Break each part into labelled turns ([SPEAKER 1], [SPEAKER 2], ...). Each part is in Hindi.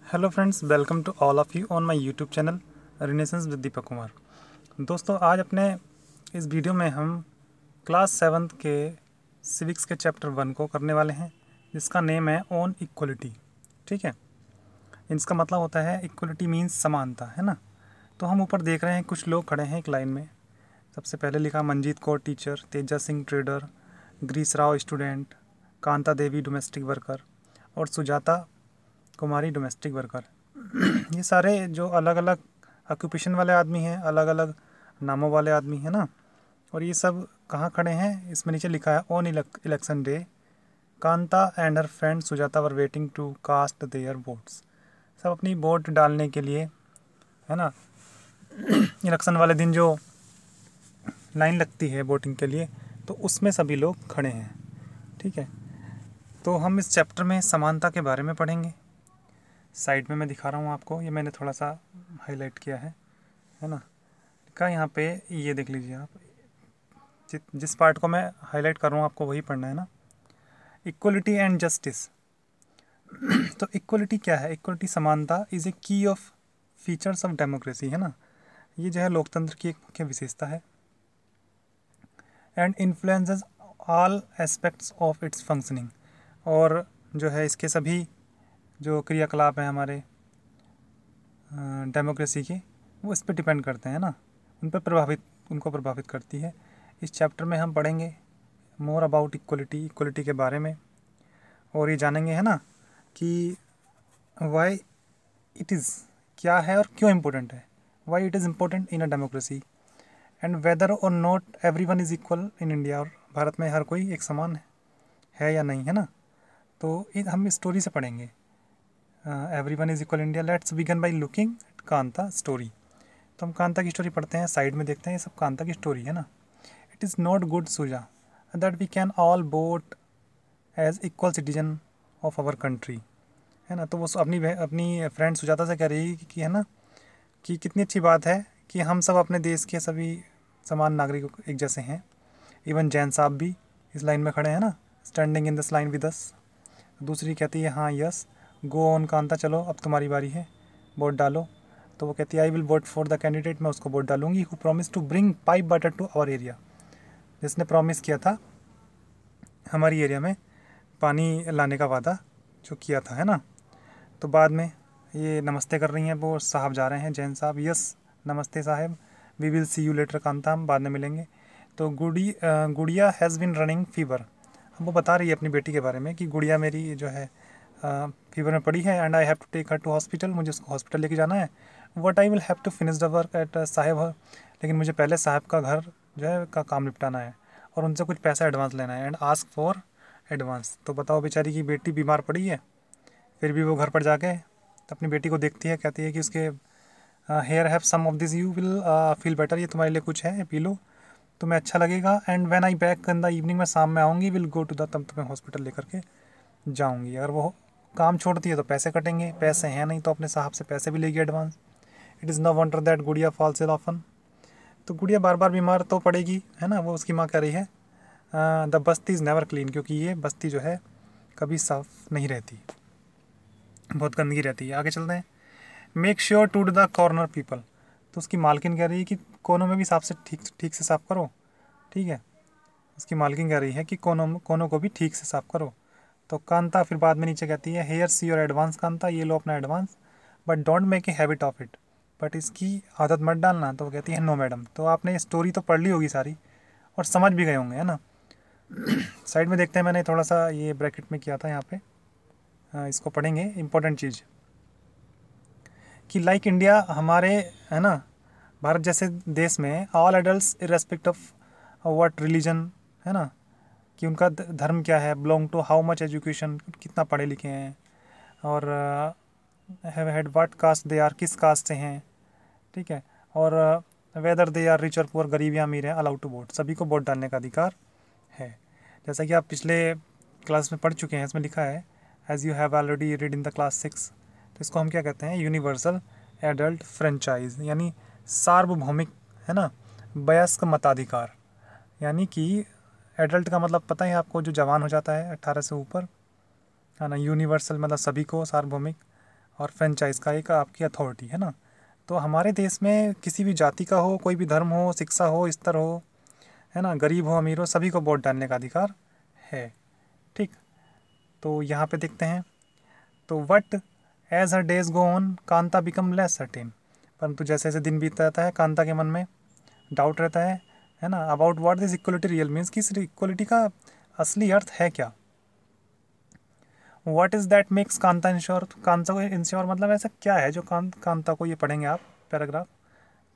[SPEAKER 1] Hello friends, welcome to all of you on my YouTube channel renaissance with Deepak Kumar. दोस्तों, आज अपने इस वीडियो में हम क्लास 7 के सिविक्स के चैप्टर 1 को करने वाले हैं, जिसका नेम है ऑन इक्वलिटी। ठीक है, इसका मतलब होता है इक्वलिटी मीन्स समानता, है ना। तो हम ऊपर देख रहे हैं कुछ लोग खड़े हैं एक लाइन में। सबसे पहले लिखा Manjeet Kaur teacher, Teja Singh trader, Girish Rao student, Kanta Devi domestic worker और सुजाता कुमारी डोमेस्टिक वर्कर। ये सारे जो अलग अलग ऑक्यूपेशन वाले आदमी हैं, अलग अलग नामों वाले आदमी हैं ना। और ये सब कहाँ खड़े हैं, इसमें नीचे लिखा है on election day Kanta and her friend Sujata were waiting to cast their votes. सब अपनी वोट डालने के लिए, है ना, इलेक्शन वाले दिन जो लाइन लगती है वोटिंग के लिए, तो उसमें सभी लोग खड़े हैं। ठीक है, तो हम इस चैप्टर में समानता के बारे में पढ़ेंगे। साइड में मैं दिखा रहा हूँ आपको, ये मैंने थोड़ा सा हाईलाइट किया है ना। लिखा यहाँ पे, ये देख लीजिए आप, जिस पार्ट को मैं हाईलाइट कर रहा हूँ आपको वही पढ़ना है ना। Equality and justice. तो इक्वलिटी क्या है? इक्वलिटी, समानता, इज़ ए की ऑफ फीचर्स ऑफ डेमोक्रेसी, है ना। ये जो है लोकतंत्र की एक मुख्य विशेषता है। And influences all aspects of its functioning, और जो है इसके सभी जो क्रियाकलाप हैं हमारे डेमोक्रेसी के, वो इस पर डिपेंड करते हैं ना, उनको प्रभावित करती है। इस चैप्टर में हम पढ़ेंगे मोर अबाउट इक्वलिटी के बारे में, और ये जानेंगे, है ना, कि वाई इट इज़, क्या है और क्यों इम्पोर्टेंट है, why it is important in a democracy, and whether or not everyone is equal in India, और भारत में हर कोई एक समान है या नहीं, है ना। तो हम इस स्टोरी से पढ़ेंगे, everyone is equal India. Let's begin by looking at Kanta story. तो हम कांता की स्टोरी पढ़ते हैं, साइड में देखते हैं, ये सब कांता की स्टोरी है ना। It is not good Suja that we can all vote as equal citizen of our country, है ना। तो वो अपनी फ्रेंड सुजाता से कह रही है कि है ना, कि कितनी अच्छी बात है कि हम सब अपने देश के सभी समान नागरिक एक जैसे हैं। इवन जैन साहब भी इस लाइन में खड़े हैं ना, standing in this line with us. दूसरी कहती है हाँ यस, गो ऑन कांता, चलो अब तुम्हारी बारी है, वोट डालो। तो वो कहती है I will vote for the candidate, मैं उसको वोट डालूंगी, who promise to bring pipe water to our area, जिसने प्रॉमिस किया था हमारी एरिया में पानी लाने का वादा जो किया था, है ना। तो बाद में ये नमस्ते कर रही हैं, वो साहब जा रहे हैं, जैन साहब, यस नमस्ते साहब, we will see you later Kanta, हम बाद में मिलेंगे। तो गुड़िया हैज़ बिन रनिंग फीवर, वो बता रही है अपनी बेटी के बारे में कि गुड़िया मेरी जो है फीवर में पड़ी है, and I have to take her to hospital, मुझे उसको हॉस्पिटल लेके जाना है। What I will have to finish the work at saheb, लेकिन मुझे पहले साहब का घर जो है का काम निपटाना है, और उनसे कुछ पैसा एडवांस लेना है, एंड आस्क फॉर एडवांस। तो बताओ, बेचारी की बेटी बीमार पड़ी है, फिर भी वो घर पर जाके अपनी बेटी को देखती है, कहती है कि उसके here have some of this, you will feel better, ये तुम्हारे लिए कुछ है, पी लो, तुम्हें अच्छा लगेगा। And when I back in the evening, मैं शाम में आऊँगी, विल गो टू द, तब तुम्हें हॉस्पिटल लेकर के जाऊँगी। अगर वो काम छोड़ती है तो पैसे कटेंगे, पैसे हैं नहीं तो अपने साहब से पैसे भी लेगी advance. It is no wonder that Gudiya falls ill often. तो गुड़िया बार बार बीमार तो पड़ेगी, है ना। वो उसकी माँ कह रही है the Basti is never clean, क्योंकि ये बस्ती जो है कभी साफ़ नहीं रहती, बहुत गंदगी रहती है। आगे चलते हैं, make sure to the corner people. तो उसकी मालकिन कह रही है कि कोनों में भी साफ से ठीक से साफ़ करो। ठीक है, उसकी मालकिन कह रही है कि कोनों को भी ठीक से साफ़ करो। तो कांता फिर बाद में नीचे कहती है here see your advance Kanta, ये लो अपना advance, but don't make a habit of it, but इसकी आदत मत डालना। तो वो कहती है नो मैडम। तो आपने स्टोरी तो पढ़ ली होगी सारी और समझ भी गए होंगे, है ना। साइड में देखते हैं, मैंने थोड़ा सा ये ब्रैकेट में किया था यहाँ पे, इसको पढ़ेंगे। इंपॉर्टेंट चीज़ कि लाइक इंडिया, हमारे, है ना, भारत जैसे देश में all adults irrespect of what religion, है ना, कि उनका धर्म क्या है, belong to how much education, कितना पढ़े लिखे हैं, और have had what caste they are, किस कास्ट से हैं। ठीक है, और whether they are rich or poor, गरीब या अमीर है, अलाउड टू वोट, सभी को वोट डालने का अधिकार है। जैसा कि आप पिछले क्लास में पढ़ चुके हैं, इसमें लिखा है as you have already read in the class 6। तो इसको हम क्या कहते हैं, यूनिवर्सल एडल्ट फ्रेंचाइज, यानी सार्वभौमिक, है ना, वयस्क मताधिकार। यानी कि एडल्ट का मतलब पता है आपको, जो जवान हो जाता है 18 से ऊपर, है ना। यूनिवर्सल मतलब सभी को, सार्वभौमिक, और फ्रेंचाइज का एक आपकी अथॉरिटी है ना। तो हमारे देश में किसी भी जाति का हो, कोई भी धर्म हो, शिक्षा हो, स्तर हो, है ना, गरीब हो अमीर हो, सभी को वोट डालने का अधिकार है। ठीक, तो यहाँ पे देखते हैं, तो what as her days go on Kanta become less certain, परंतु जैसे जैसे दिन बीतता रहता है कांता के मन में डाउट रहता है ना, about what this equality real means, कि इस इक्वलिटी का असली अर्थ है क्या। What is that makes Kanta ensure, Kanta को इंश्योर मतलब ऐसा क्या है जो कांता को, ये पढ़ेंगे आप पैराग्राफ,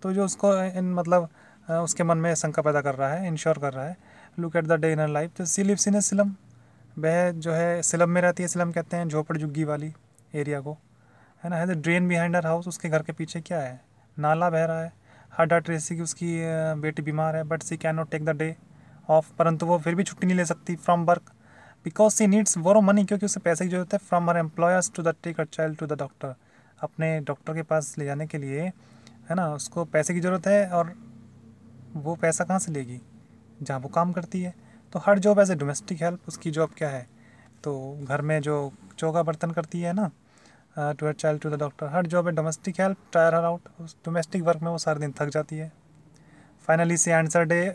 [SPEAKER 1] तो जो उसको इन मतलब उसके मन में शंका पैदा कर रहा है, इंश्योर कर रहा है। Look at the day in life, तो सी लिव्स इन ए सिलम, वह जो है सिलम में रहती है। सिलम कहते हैं झोपड़ झुग्गी वाली एरिया को, है ना। है the drain behind her house, उसके घर के पीछे क्या है, नाला बह रहा है। हर डॉट रेसी की उसकी बेटी बीमार है, but she can not take the day off, परंतु वो फिर भी छुट्टी नहीं ले सकती from work, because she needs borrow money, क्योंकि उसे पैसे की जरूरत है, from her employers to the take her child to the doctor, अपने डॉक्टर के पास ले जाने के लिए, है ना, उसको पैसे की ज़रूरत है। और वो पैसा कहाँ से लेगी, जहाँ वो काम करती है। तो her job as a domestic help, उसकी जॉब क्या है, तो घर में जो चौका बर्तन करती है ना, to her child to the doctor, her job है domestic help, tire her out, उस डोमेस्टिक वर्क में वो सारे दिन थक जाती है। फाइनली सी आंसर डे,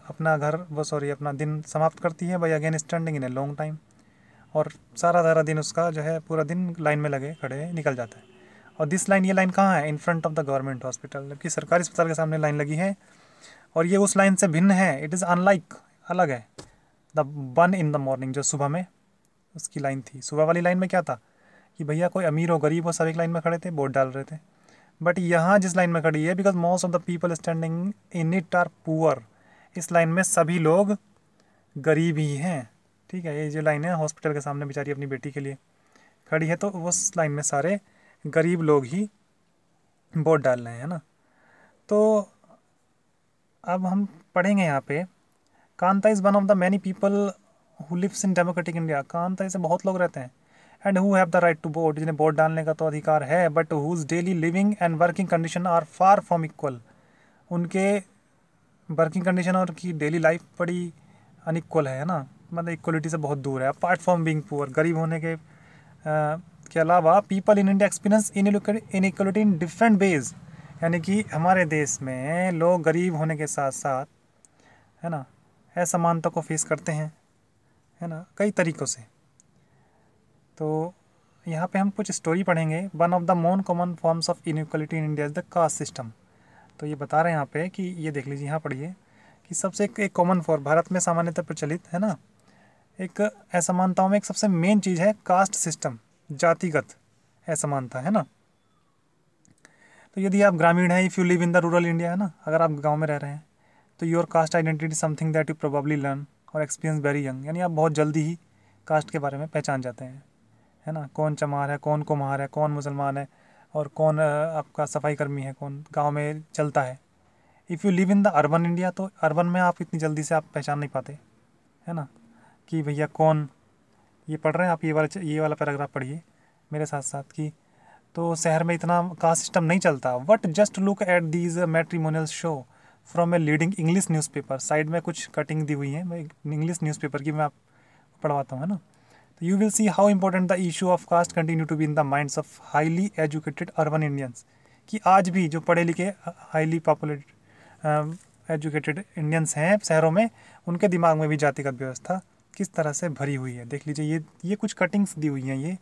[SPEAKER 1] अपना घर वो सॉरी अपना दिन समाप्त करती है by again standing in a long time, और सारा दिन उसका जो है पूरा दिन लाइन में लगे खड़े निकल जाता है। और दिस लाइन, ये लाइन कहाँ है, in front of the government hospital, जबकि सरकारी अस्पताल के सामने लाइन लगी है, और ये उस लाइन से भिन्न है, इट इज़ अनलाइक, अलग है। The one in the morning, जो सुबह में उसकी लाइन थी, सुबह वाली लाइन में क्या था कि भैया कोई अमीर हो गरीब हो सब एक लाइन में खड़े थे, वोट डाल रहे थे। बट यहाँ जिस लाइन में खड़ी है, because most of the people standing in it are poor, इस लाइन में सभी लोग गरीब ही हैं। ठीक है, ये जो लाइन है हॉस्पिटल के सामने बेचारी अपनी बेटी के लिए खड़ी है, तो उस लाइन में सारे गरीब लोग ही वोट डाल रहे हैं, है ना। तो अब हम पढ़ेंगे यहाँ पे, Kanta is one of the many people who lives in democratic India, Kanta ऐसे बहुत लोग रहते हैं, and who have the right to vote, जिन्हें वोट डालने का तो अधिकार है, but whose daily living and working condition are far from equal, उनके वर्किंग कंडीशन और की डेली लाइफ बड़ी अनइक्वल है ना, मतलब इक्वलिटी से बहुत दूर है। अपार्ट फ्रॉम बीइंग पुअर, गरीब होने के अलावा, people in India experience inequality in different ways, यानी कि हमारे देश में लोग गरीब होने के साथ साथ, है ना, असमानता को फेस करते हैं, है ना, कई तरीक़ों से। तो यहाँ पे हम कुछ स्टोरी पढ़ेंगे। One of the most common forms of inequality in India is the caste system. तो ये बता रहे हैं यहाँ पे कि ये देख लीजिए, यहाँ पढ़िए कि सबसे एक कॉमन फॉर्म भारत में सामान्यतः प्रचलित है ना, एक असमानताओं में एक सबसे मेन चीज़ है कास्ट सिस्टम, जातिगत असमानता, है ना। तो यदि आप ग्रामीण हैं, if you live in the rural India, है ना, अगर आप गाँव में रह रहे हैं, तो your cast identity something that you probably learn और एक्सपीरियंस वेरी यंग, यानी आप बहुत जल्दी ही कास्ट के बारे में पहचान जाते हैं, है ना। कौन चमार है, कौन कुम्हार है, कौन मुसलमान है, और कौन आपका सफाई कर्मी है, कौन गांव में चलता है। If you live in the urban India, तो अर्बन में आप इतनी जल्दी से आप पहचान नहीं पाते, है ना, कि भैया कौन, ये पढ़ रहे हैं आप, ये वाला पैराग्राफ पढ़िए मेरे साथ साथ की। तो शहर में इतना कास्ट सिस्टम नहीं चलता। What just look at these matrimonial show from a leading English newspaper, side में कुछ कटिंग दी हुई है, मैं इंग्लिश न्यूज़पेपर की मैं आप पढ़वाता हूँ, है ना। तो you will see how important the issue of caste continue to be in the minds of highly educated urban Indians, कि आज भी जो पढ़े लिखे हाईली पॉपुलेटेड एजुकेटेड इंडियंस हैं शहरों में, उनके दिमाग में भी जातिगत व्यवस्था किस तरह से भरी हुई है। देख लीजिए, ये कुछ कटिंग्स दी हुई हैं, ये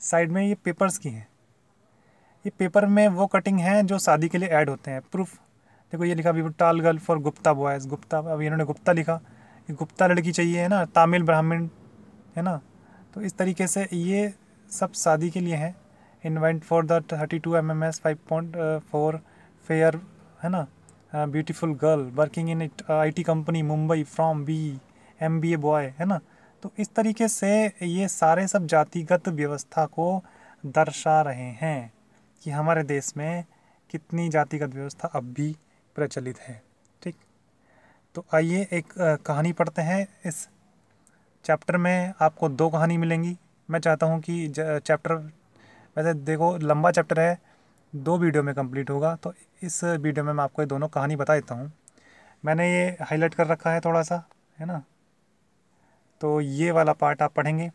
[SPEAKER 1] साइड में ये पेपर्स की हैं, ये पेपर में वो कटिंग हैं जो शादी के लिए ऐड होते हैं, प्रूफ। देखो ये लिखा अभी टाल girl for Gupta boys, Gupta, अब इन्होंने गुप्ता लिखा, ये गुप्ता लड़की चाहिए, है ना, तामिल ब्राह्मण, है ना। तो इस तरीके से ये सब शादी के लिए हैं। Invite for the 32 mm 5.4 fair, है ना, beautiful girl working in IT company Mumbai from MBA boy, है ना। तो इस तरीके से ये सारे सब जातिगत व्यवस्था को दर्शा रहे हैं कि हमारे देश में कितनी जातिगत व्यवस्था अब भी प्रचलित है। ठीक, तो आइए एक कहानी पढ़ते हैं। इस चैप्टर में आपको 2 कहानी मिलेंगी। मैं चाहता हूँ कि चैप्टर, वैसे देखो लंबा चैप्टर है, 2 वीडियो में कंप्लीट होगा, तो इस वीडियो में मैं आपको ये दोनों कहानी बता देता हूँ। मैंने ये हाईलाइट कर रखा है थोड़ा सा, है ना। तो ये वाला पार्ट आप पढ़ेंगे।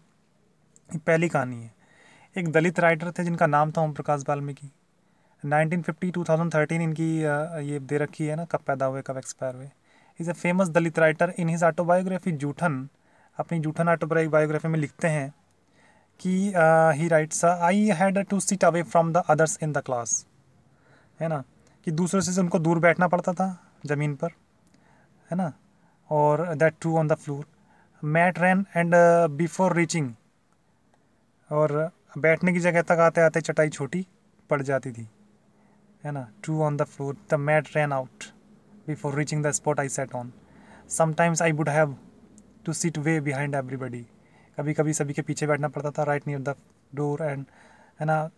[SPEAKER 1] पहली कहानी है, एक दलित राइटर थे जिनका नाम था ओम प्रकाश वाल्मीकि। 1950-2013 इनकी ये दे रखी है ना, कब पैदा हुए कब एक्सपायर हुए। Is a famous Dalit writer. In his autobiography Joothan, अपनी जूठन ऑटोबायोग्राफी में लिखते हैं कि he writes, I had to sit away from the others in the class, है ना, कि दूसरों से उनको दूर बैठना पड़ता था ज़मीन पर, है ना, और that too on the floor, mat ran and before reaching, और बैठने की जगह तक आते आते चटाई छोटी पड़ जाती थी, है ना, too on the floor, the mat ran out before reaching the spot I sat on, sometimes I would have to sit way behind everybody, कभी कभी सभी के पीछे बैठना पड़ता था, right near the door end, है ना,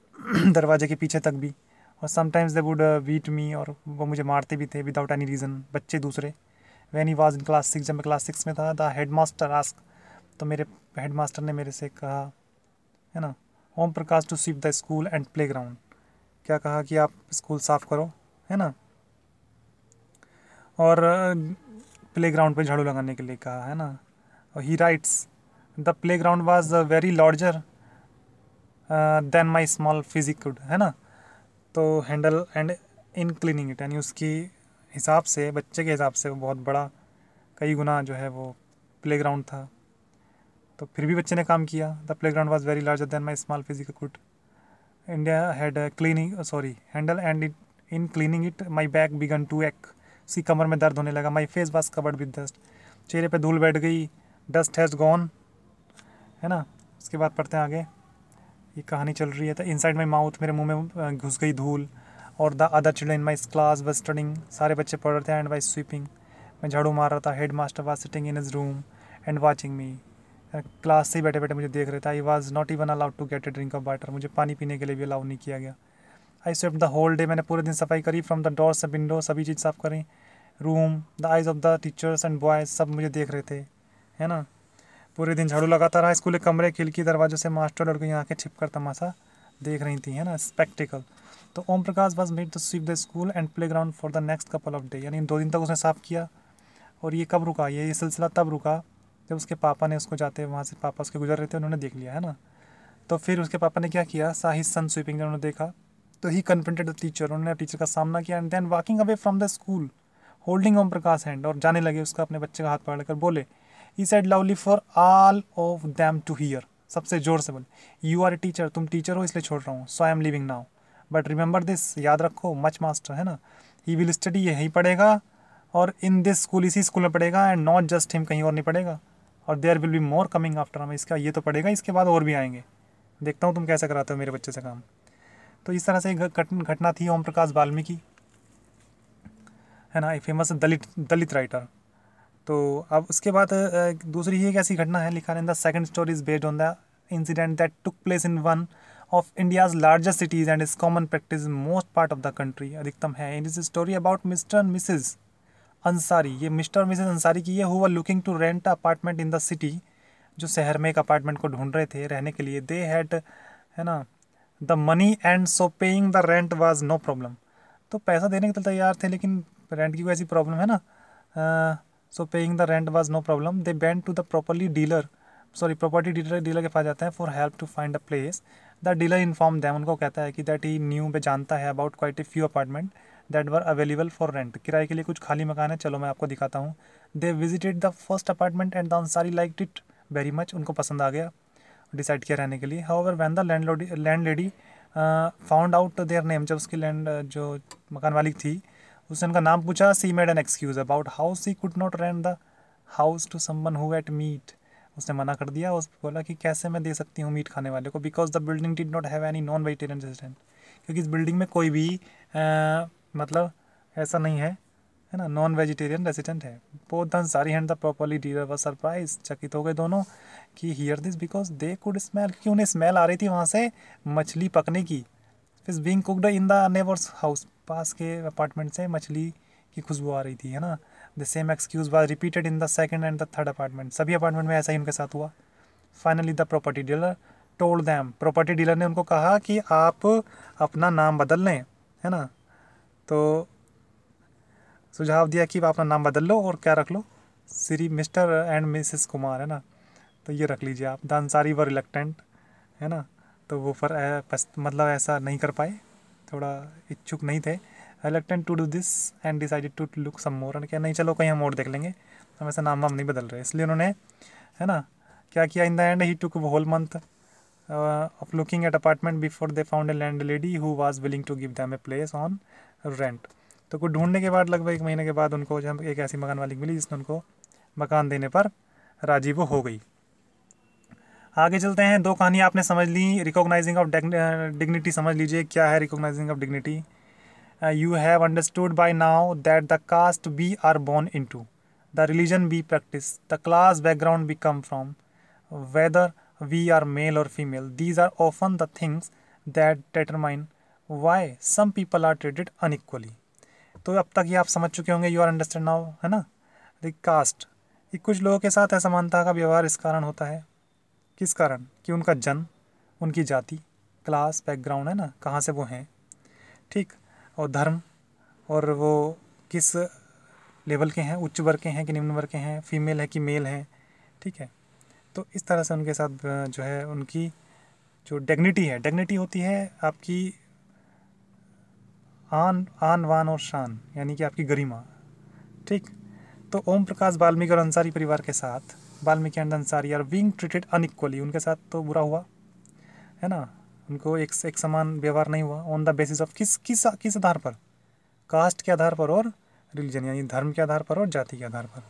[SPEAKER 1] दरवाजे के पीछे तक भी, और sometimes they would beat me, और वो मुझे मारते भी थे विदाउट एनी रीज़न, बच्चे दूसरे। When he was in class 6, जब मैं क्लास 6 में था, द हेड मास्टर आस्क, तो मेरे हेड मास्टर ने मेरे से कहा, है ना, Om Prakash to sweep the school and playground, क्या कहा कि आप स्कूल साफ़ करो, है ना, और प्ले ग्राउंड पर झाड़ू लगाने के लिए कहा, है ना। और he writes, the playground was very larger than my small physique, है ना, तो handle and in cleaning it, यानी उसकी हिसाब से, बच्चे के हिसाब से वो बहुत बड़ा, कई गुना जो है वो प्ले ग्राउंड था, तो फिर भी बच्चे ने काम किया। The playground was very larger than my small physique could, India had cleaning sorry handle and it in cleaning it my back began to ache, उसकी कमर में दर्द होने लगा। My face was covered with dust, चेहरे पे धूल बैठ गई, डस्ट हैज़ गॉन, है ना। उसके बाद पढ़ते हैं आगे, ये कहानी चल रही है। तो इनसाइड माई माउथ, मेरे मुंह में घुस गई धूल, और the other children in my class व स्टडिंग, सारे बच्चे पढ़ रहे थे, एंड वाई स्वीपिंग, मैं झाड़ू मार रहा था। Headmaster was sitting in his room and watching me, class से ही बैठे बैठे मुझे देख रहे थे। I was not even allowed to get a drink of water, मुझे पानी पीने के लिए भी अलाउ नहीं किया गया। आई स्वेप्ट द होल डे, मैंने पूरे दिन सफाई करी, फ्रॉम द डोर से विंडो, सभी चीज़ साफ़ करी, room, the eyes of the teachers and boys, सब मुझे देख रहे थे, है ना। पूरे दिन झाड़ू लगाता रहा, स्कूल के कमरे, खिड़की, दरवाजों से मास्टर लड़कों की आँखें छिप कर तमाशा देख रही थी, है ना, स्पेक्टिकल। तो Om Prakash was made to sweep the school and playground for the next couple of day, यानी 2 दिन तक उसने साफ़ किया। और ये कब रुका, ये सिलसिला तब रुका जब उसके पापा ने उसको जाते, वहाँ से पापा उसके गुजर रहे थे, उन्होंने देख लिया, है ना। तो फिर उसके पापा ने क्या किया, साहिज सन स्वीपिंग, जब उन्होंने देखा तो ही कन्फ्रंटेड द टीचर, उन्होंने टीचर का सामना किया, and then walking away from the school holding Om Prakash hand, और जाने लगे उसका अपने बच्चे का हाथ पकड़कर, बोले, he said loudly for all of them to hear, सबसे ज़ोर से बोले, यू आर ए टीचर, तुम टीचर हो इसलिए छोड़ रहा हूँ, so I am living now, but remember this, याद रखो, मच मास्टर, है ना, ही विल स्टडी, यहीं पढ़ेगा, और इन दिस स्कूल, इसी स्कूल में पढ़ेगा, एंड नॉट जस्ट हिम, कहीं और नहीं पढ़ेगा, और there will be more coming after him, इसका ये तो पढ़ेगा, इसके बाद और भी आएंगे, देखता हूँ तुम कैसे कराते हो मेरे बच्चे से काम। तो इस तरह से घटना थी ओम प्रकाश वाल्मीकि, है ना, एक फेमस दलित राइटर। तो अब उसके बाद दूसरी ही एक ऐसी घटना है, लिखा है, the second story is based on the incident that took place in one of India's largest cities and is common practice most part of the country, अधिकतम है। In this story about Mr and Mrs Ansari, ये मिस्टर और मिसेज अंसारी की है, who were looking to rent apartment in the city, जो शहर में एक अपार्टमेंट को ढूंढ रहे थे रहने के लिए। दे हैड, है ना, the money and so paying the rent was no problem, तो पैसा देने के तो तैयार थे, लेकिन रेंट की कोई ऐसी प्रॉब्लम, है ना, so paying the rent was no problem. They went to the property dealer के पास जाते हैं for help to find a place. The dealer inform them, उनको कहता है कि दैट ही न्यू पे जानता है about quite a few apartment that were available for rent, किराए के लिए कुछ खाली मकान है, चलो मैं आपको दिखाता हूँ। They visited the first apartment and the Ansari liked it very much, उनको पसंद आ गया, डिसाइड किया रहने के लिए। However when the landlady found out their name, जब उसकी जो मकान वाली थी उसने उनका नाम पूछा, she made an excuse about how she could not rent the house to someone who eat meat, उसने मना कर दिया, उस बोला कि कैसे मैं दे सकती हूँ मीट खाने वाले को, because the building did not have any non vegetarian resident, क्योंकि इस बिल्डिंग में कोई भी मतलब ऐसा नहीं है ना, नॉन वेजिटेरियन रेजिडेंट है। Both the Ansari and the properly dealer were surprise, चकित हो गए दोनों कि here this, because they could smell, क्योंकि उन्हें स्मेल आ रही थी वहाँ से मछली पकने की। Fish being cooked in the neighbours house, पास के अपार्टमेंट से मछली की खुशबू आ रही थी, है ना। The same excuse was repeated in the second and the third apartment, सभी अपार्टमेंट में ऐसा ही उनके साथ हुआ। Finally the property dealer told them, property dealer ने उनको कहा कि आप अपना नाम बदल लें, है ना, तो सुझाव दिया कि आप अपना नाम बदल लो और क्या रख लो, Shri Mr and Mrs Kumar, है ना, तो ये रख लीजिए आप। द अंसारी वर रिलक्टेंट, है ना, तो वो मतलब ऐसा नहीं कर पाए, थोड़ा इच्छुक नहीं थे, reluctant to do this and decided to look some more, क्या नहीं चलो कहीं हम और देख लेंगे, हम ऐसा नाम वाम नहीं बदल रहे, इसलिए उन्होंने, है ना, क्या किया, in the end he took whole month of looking at apartment before they found a landlady who was willing to give them a place on rent. तो कुछ ढूंढने के बाद लगभग 1 महीने के बाद उनको जब एक ऐसी मकान मालिक मिली जिसने उनको मकान देने पर राजी वो हो गई। आगे चलते हैं, 2 कहानियाँ आपने समझ ली, रिकॉग्नाइजिंग ऑफ डिग्निटी समझ लीजिए क्या है recognising of dignity. You have understood by now that the caste we are born into, the religion we practice, the class background we come from, whether we are male or female, these are often the things that determine why some people are treated unequally। तो अब तक ये आप समझ चुके होंगे, यू आर अंडरस्टैंड नाउ, है ना। द कास्ट, ये कुछ लोगों के साथ असमानता का व्यवहार इस कारण होता है, किस कारण, कि उनका जन्म, उनकी जाति, क्लास, बैकग्राउंड, है ना, कहाँ से वो हैं, ठीक, और धर्म, और वो किस लेवल के हैं, उच्च वर्ग के हैं कि निम्न वर्ग के हैं, फीमेल है कि मेल हैं, ठीक है। तो इस तरह से उनके साथ जो है उनकी जो डिग्निटी है, डिग्निटी होती है आपकी आन वान और शान, यानी कि आपकी गरिमा, ठीक। तो ओम प्रकाश वाल्मीकि और अंसारी परिवार के साथ, Valmiki and Ansari are being treated unequally, उनके साथ तो बुरा हुआ, है ना, उनको एक समान व्यवहार नहीं हुआ। ऑन द बेसिस ऑफ किस आधार पर, कास्ट के आधार पर और रिलीजन यानी धर्म के आधार पर और जाति के आधार पर।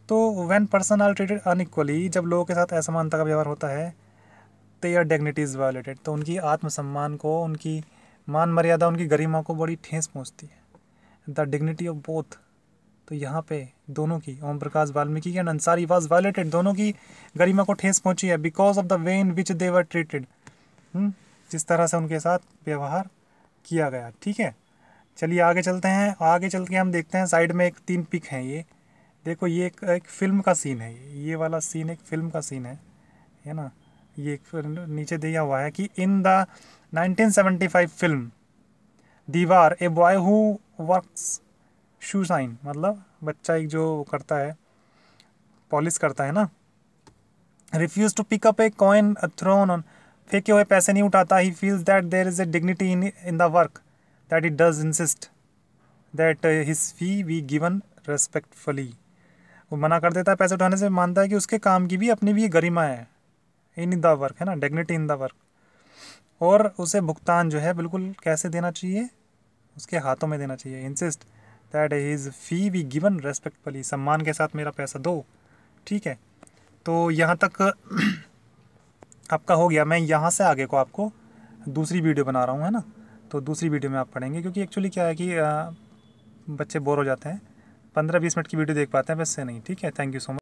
[SPEAKER 1] तो when person are treated unequally, जब लोगों के साथ असमानता का व्यवहार होता है, देयर डिग्निटी इज वायलेटेड, तो उनकी आत्मसम्मान को, उनकी मान मर्यादा, उनकी गरिमा को बड़ी ठेस पहुँचती है। द डिग्निटी ऑफ बोथ, तो यहाँ पे दोनों की, Om Prakash Valmiki and Ansari was violated, दोनों की गरिमा को ठेस पहुँची है, because of the way in which they were treated, जिस तरह से उनके साथ व्यवहार किया गया, ठीक है। चलिए आगे चलते हैं, आगे चल के हम देखते हैं, साइड में 3 पिक हैं, ये देखो, ये एक फिल्म का सीन है, ये वाला सीन एक फिल्म का सीन है ना। ये नीचे दिया हुआ है कि इन द 1975 फिल्म दीवार, a boy who works shoe shine, मतलब बच्चा एक जो करता है, पॉलिश करता है ना, refuse to pick up a coin thrown on, फेंके हुए पैसे नहीं उठाता, he feels that there is a dignity in the work that it does insist that his fee be given respectfully. वो मना कर देता है पैसे उठाने से, मानता है कि उसके काम की भी अपनी भी गरिमा है, इन द वर्क, है ना, डिग्निटी इन द वर्क, और उसे भुगतान जो है बिल्कुल कैसे देना चाहिए, उसके हाथों में देना चाहिए। Insist that his fee be given respectfully, सम्मान के साथ मेरा पैसा दो, ठीक है। तो यहाँ तक आपका हो गया। मैं यहाँ से आगे को आपको दूसरी वीडियो बना रहा हूँ, है ना, तो दूसरी वीडियो में आप पढ़ेंगे, क्योंकि एक्चुअली क्या है कि बच्चे बोर हो जाते हैं, 15-20 मिनट की वीडियो देख पाते हैं, वैसे नहीं, ठीक है। Thank you so much.